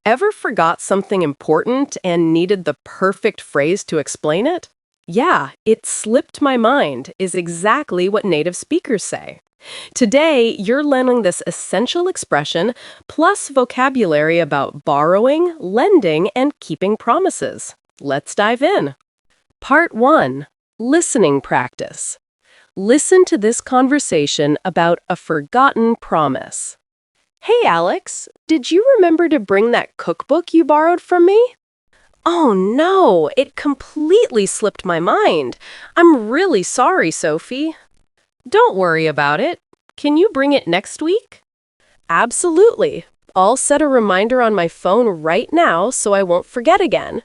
Ever forgot something important and needed the perfect phrase to explain it? Yeah, it slipped my mind is exactly what native speakers say. Today, you're learning this essential expression plus vocabulary about borrowing, lending, and keeping promises. Let's dive in. Part 1. Listening practice. Listen to this conversation about a forgotten promise. Hey, Alex, did you remember to bring that cookbook you borrowed from me? Oh no, it completely slipped my mind. I'm really sorry, Sophie. Don't worry about it. Can you bring it next week? Absolutely. I'll set a reminder on my phone right now so I won't forget again.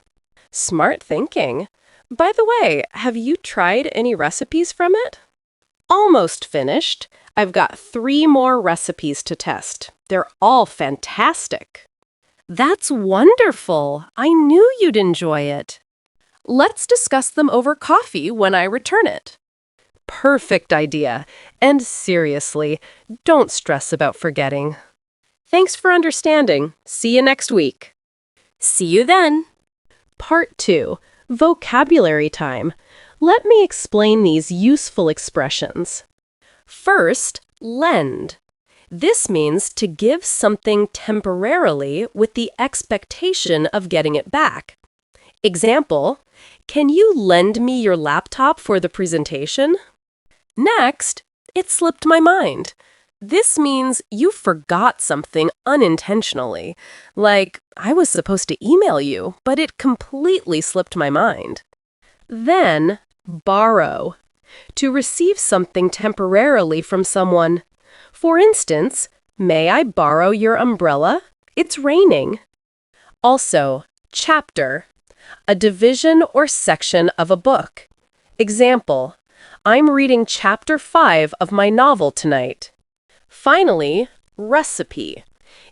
Smart thinking. By the way, have you tried any recipes from it? Almost finished. I've got 3 more recipes to test. They're all fantastic. That's wonderful. I knew you'd enjoy it. Let's discuss them over coffee when I return it. Perfect idea. And seriously, don't stress about forgetting. Thanks for understanding. See you next week. See you then. Part 2. Vocabulary time. Let me explain these useful expressions. First, lend. This means to give something temporarily with the expectation of getting it back. Example, can you lend me your laptop for the presentation? Next, it slipped my mind. This means you forgot something unintentionally. Like, I was supposed to email you, but it completely slipped my mind. Then, borrow. To receive something temporarily from someone. For instance, may I borrow your umbrella? It's raining. Also, chapter. A division or section of a book. Example, I'm reading chapter 5 of my novel tonight. Finally, recipe.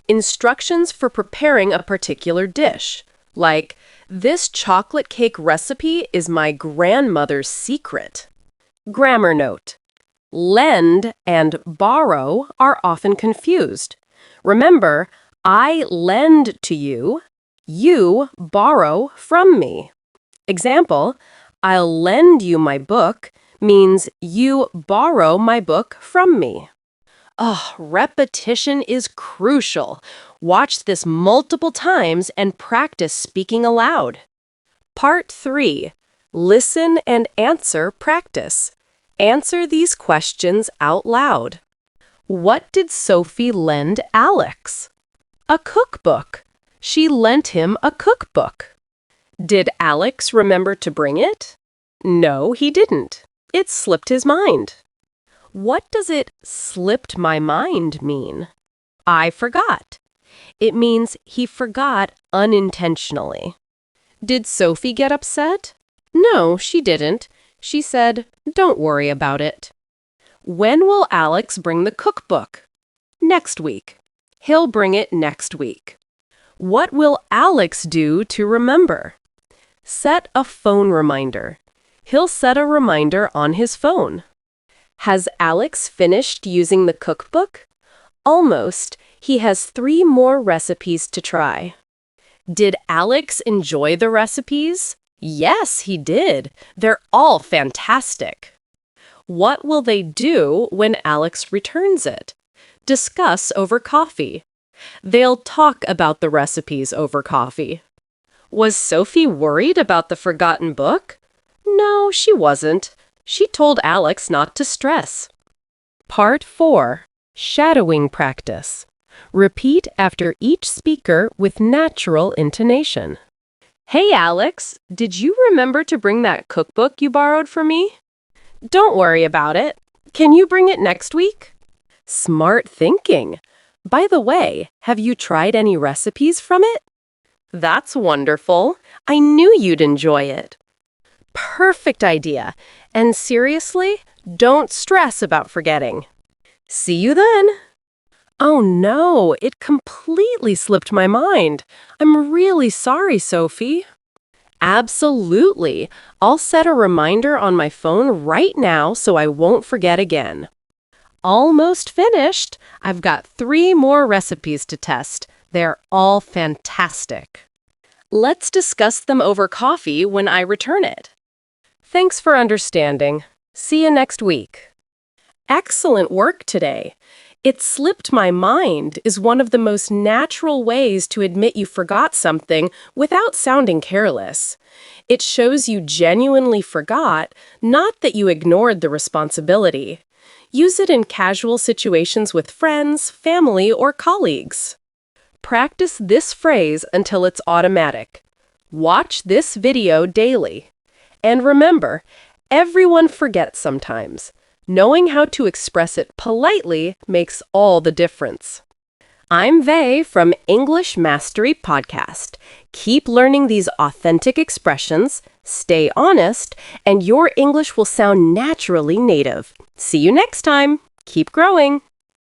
Instructions for preparing a particular dish. Like, this chocolate cake recipe is my grandmother's secret. Grammar note. Lend and borrow are often confused. Remember, I lend to you, you borrow from me. Example, I'll lend you my book means you borrow my book from me. Repetition is crucial. Watch this multiple times and practice speaking aloud. Part 3. Listen and answer practice. Answer these questions out loud. What did Sophie lend Alex? A cookbook. She lent him a cookbook. Did Alex remember to bring it? No, he didn't. It slipped his mind. What does it slipped my mind mean? I forgot. It means he forgot unintentionally. Did Sophie get upset? No, she didn't. She said, don't worry about it. When will Alex bring the cookbook? Next week. He'll bring it next week. What will Alex do to remember? Set a phone reminder. He'll set a reminder on his phone. Has Alex finished using the cookbook? Almost. He has 3 more recipes to try. Did Alex enjoy the recipes? Yes, he did. They're all fantastic. What will they do when Alex returns it? Discuss over coffee. They'll talk about the recipes over coffee. Was Sophie worried about the forgotten book? No, she wasn't. She told Alex not to stress. Part 4. Shadowing practice. Repeat after each speaker with natural intonation. Hey, Alex, did you remember to bring that cookbook you borrowed from me? Don't worry about it. Can you bring it next week? Smart thinking. By the way, have you tried any recipes from it? That's wonderful. I knew you'd enjoy it. Perfect idea. And seriously, don't stress about forgetting. See you then. Oh no, it completely slipped my mind. I'm really sorry, Sophie. Absolutely. I'll set a reminder on my phone right now so I won't forget again. Almost finished. I've got 3 more recipes to test. They're all fantastic. Let's discuss them over coffee when I return it. Thanks for understanding. See you next week. Excellent work today. It slipped my mind is one of the most natural ways to admit you forgot something without sounding careless. It shows you genuinely forgot, not that you ignored the responsibility. Use it in casual situations with friends, family, or colleagues. Practice this phrase until it's automatic. Watch this video daily. And remember, everyone forgets sometimes. Knowing how to express it politely makes all the difference. I'm Vey from English Mastery Podcast. Keep learning these authentic expressions, stay honest, and your English will sound naturally native. See you next time. Keep growing.